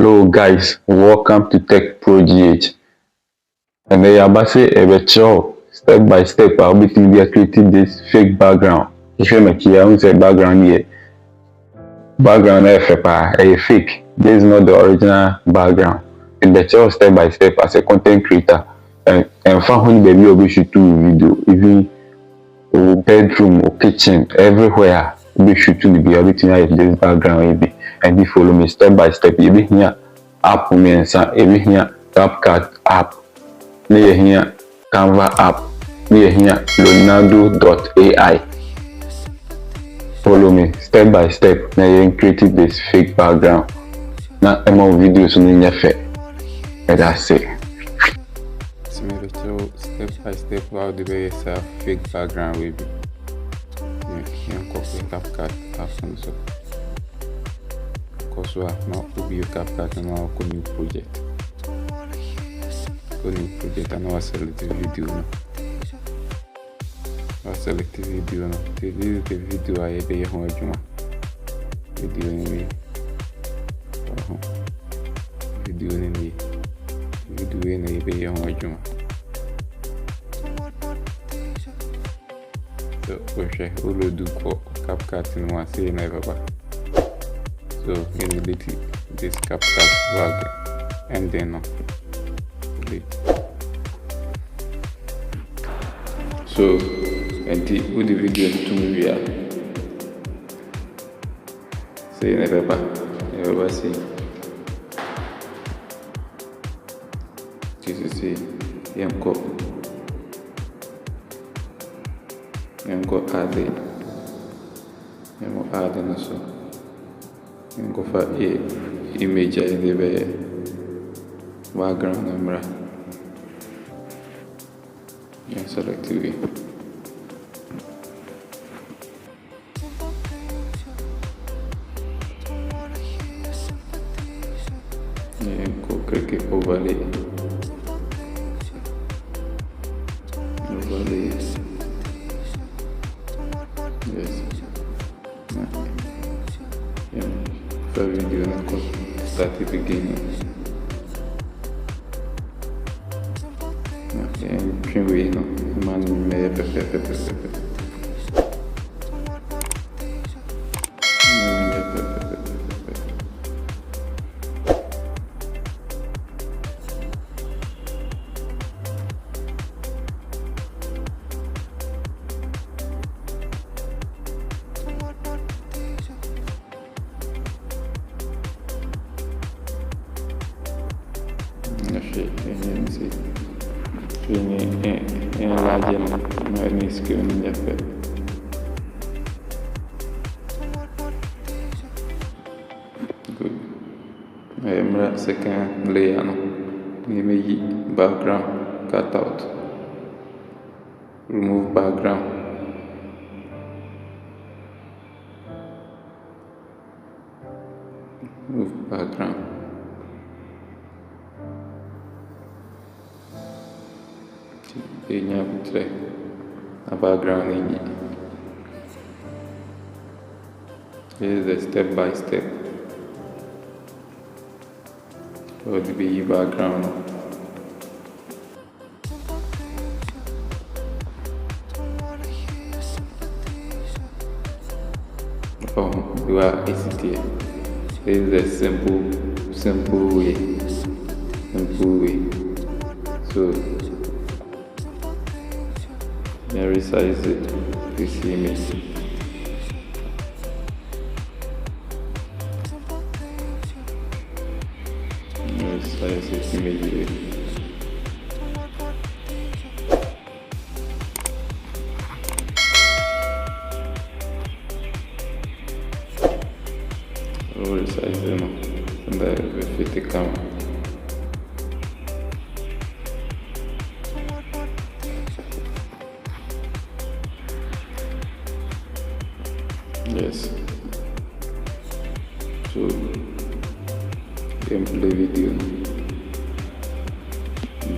Hello guys, welcome to Tech Project. And then you're say a show step by step. I'll be creating this fake background. If you make here, I say background here. Background a fake. This is not the original background. In the show step by step as a content creator. And found baby will shoot video, even bedroom or kitchen, everywhere. Be shooting the everything I this background and you follow me step by step. You be here app mensa, you be here Capcut app, you here Canva app, you here Leonardo.ai. Follow me step by step. Now you created this fake background. Now I'm on videos on your face. And that's it. So maybe step by step how the way yourself fake background will be. You can copy Capcut app so. Because we have now to be a Capcut and now a new project. New project and now select the video now. Select the video now. This is the video I be home video anyway. Video anyway. Video anyway be home. So we shall all do Capcut in one say never back. So in this Capcut bag and then so and the video to me say never see this is say yam go add and so yam go for image in the background camera and select TV. And go click overlay. Yes. For video na ko start the beginning. And puis no man me ini lagi ini skill ni apa? Good. Mera second layer no. Ini background cut out. Remove background. Remove background. Ini apa a background ini. This is a step by step. What would be background? Oh, you are ACT. This is a simple way. So resize it, this image. Resize this image. Resize them and then we fit the camera. Yes. So gameplay video.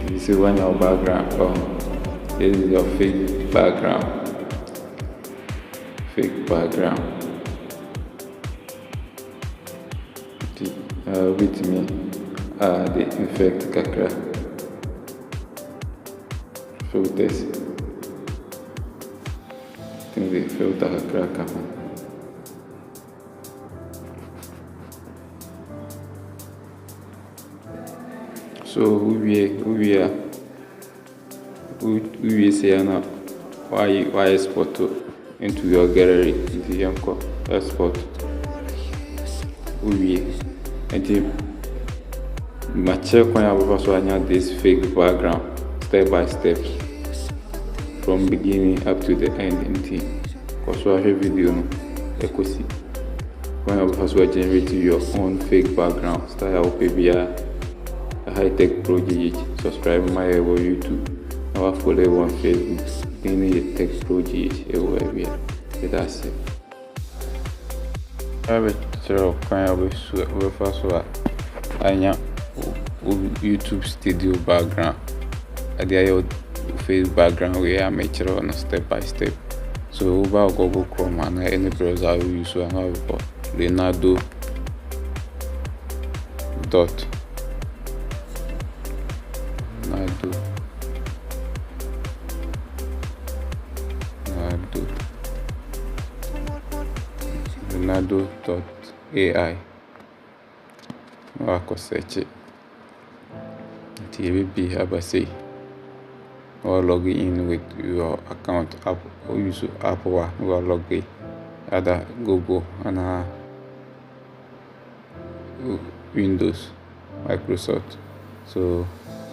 This is when your background. This is your fake background. with me the effect kakra filters. I think the filter kakra kaho. So we say now why export into your gallery into your export and my check when I also add this fake background step by step from beginning up to the end until because I have video no equity when I also generate your own fake background style maybe a high-tech project. Subscribe my YouTube. Now follow on Facebook. Any tech project everywhere. That's it. I will throw kind of first one. I have YouTube studio background. I have Facebook background where I make sure on step by step. So over Google Chrome and any browser I use, so I have Leonardo dot Leonardo.ai. Wako search it. TVP abase. Or log in with your account app or use app or log in other Google and Windows, Microsoft. So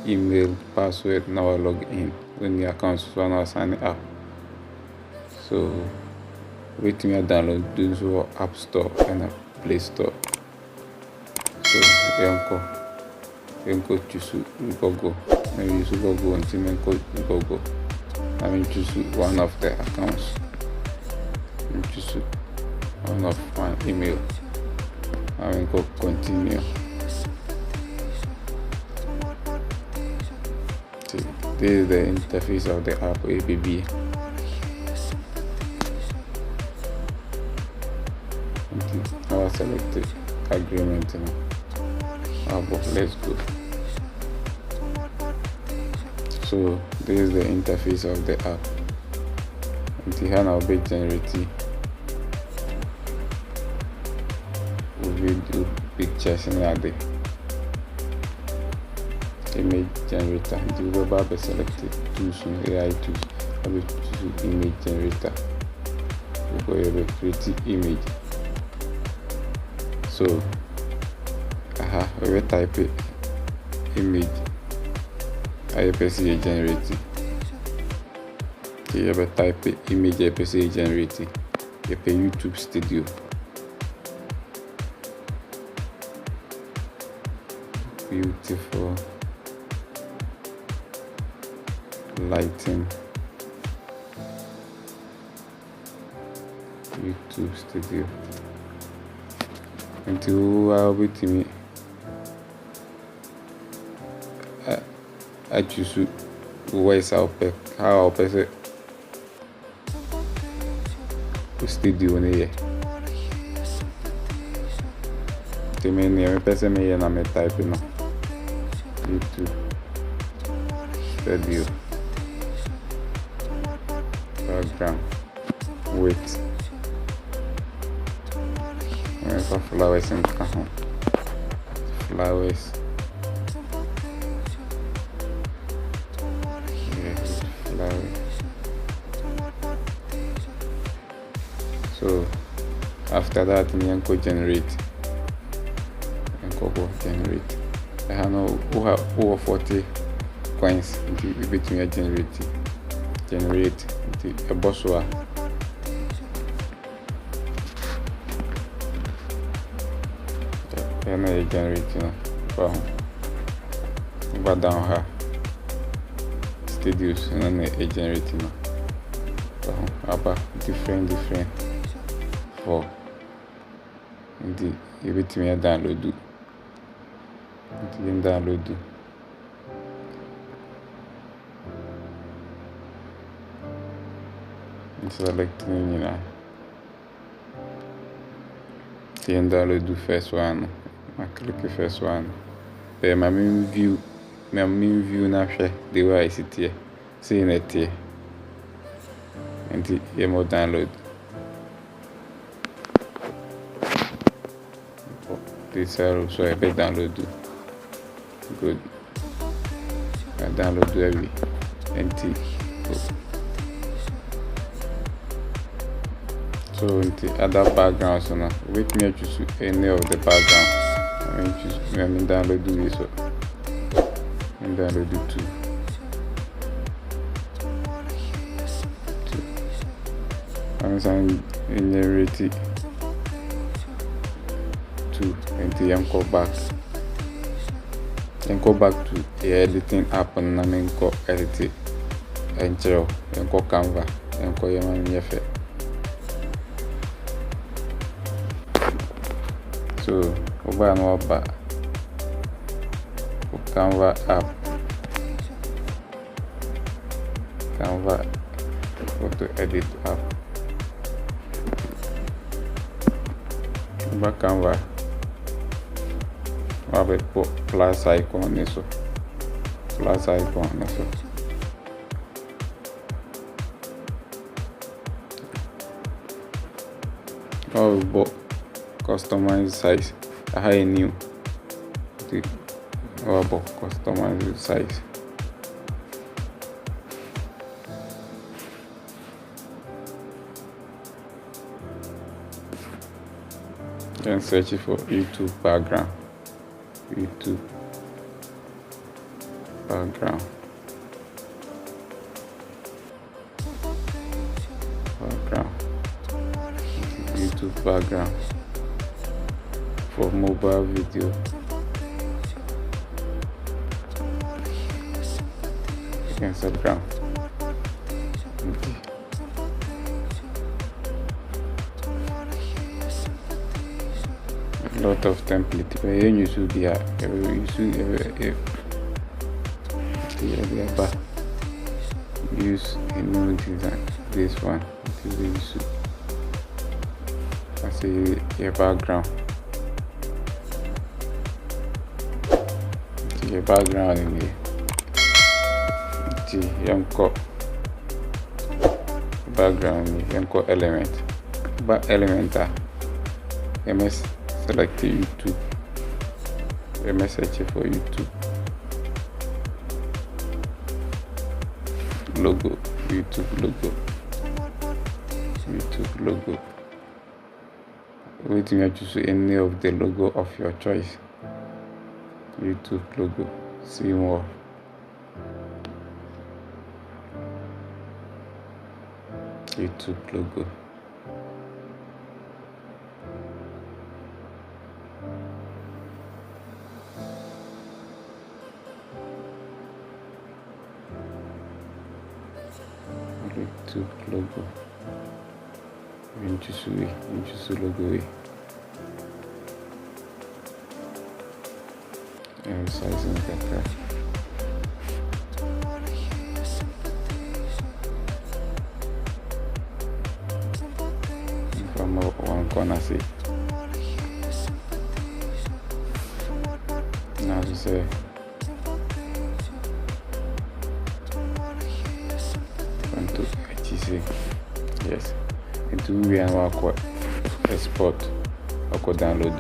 email, password, now log in when the account so now sign up. So wait me download those App Store and Play Store. So yanko choose Google. Maybe use Google until Google. I mean choose one of the accounts. I choose one of my email. I mean go continue. This is the interface of the app ABB. Now select the agreement now. Let's go. So this is the interface of the app. Until here now be generating video pictures in the image generator. The web app is selected tools and AI tools. I will choose image generator. We will create image. So we will type it image. I PC generating. You will type it image PC generating. You pay YouTube Studio. Beautiful lighting. YouTube Studio. Until I'll be to me. I choose voice how I'll press it. Studio in here. The main name person me and I'm typing now. YouTube Studio background with flowers in the flowers. So after that, I can generate. I have no over 40 coins between generate a boss one. And I generate from down her studios and then I generate about different for the everything I download selecting download the first one I click the first one. My main view now share the way I sit here. See it here. And the more download. This so I better download do. Good. I download do every NT. So in the other background, so now wait me to choose any of the background. I mean download do this one. And download do two. I'm generate it two and then go back. Then go back to the editing app and then go edit it. And go Canva and go effect. So over and over Canva app, Canva photo edit app. Over Canva, have a plus icon this one. Plus icon this one. Oh, but customize size. I have a new. About customize size. Then search for YouTube background. YouTube background. YouTube background for mobile video. Instagram. Okay. A lot of template, but you should be use a new design. This one, I see a background. Your background in here. Background element. Back element. MS select YouTube. MS search for YouTube. Logo. YouTube logo. Wait me to see any of the logo of your choice. YouTube logo. See more. YouTube logo. YouTube logo. Introduce logo. And size and that. One corner see. Now to say to HTC. Yes. Into we and work export or download.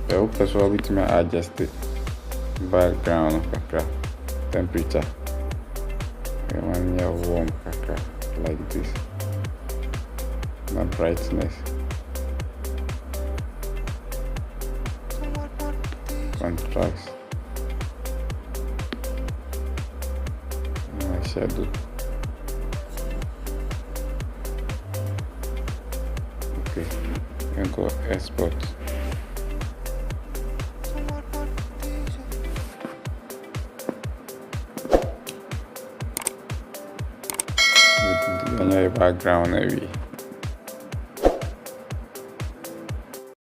I hope that's what we can adjust it. Background temperature. When you're warm like this. Not brightness. Contrast. And shadow. Okay. And go export. Background maybe.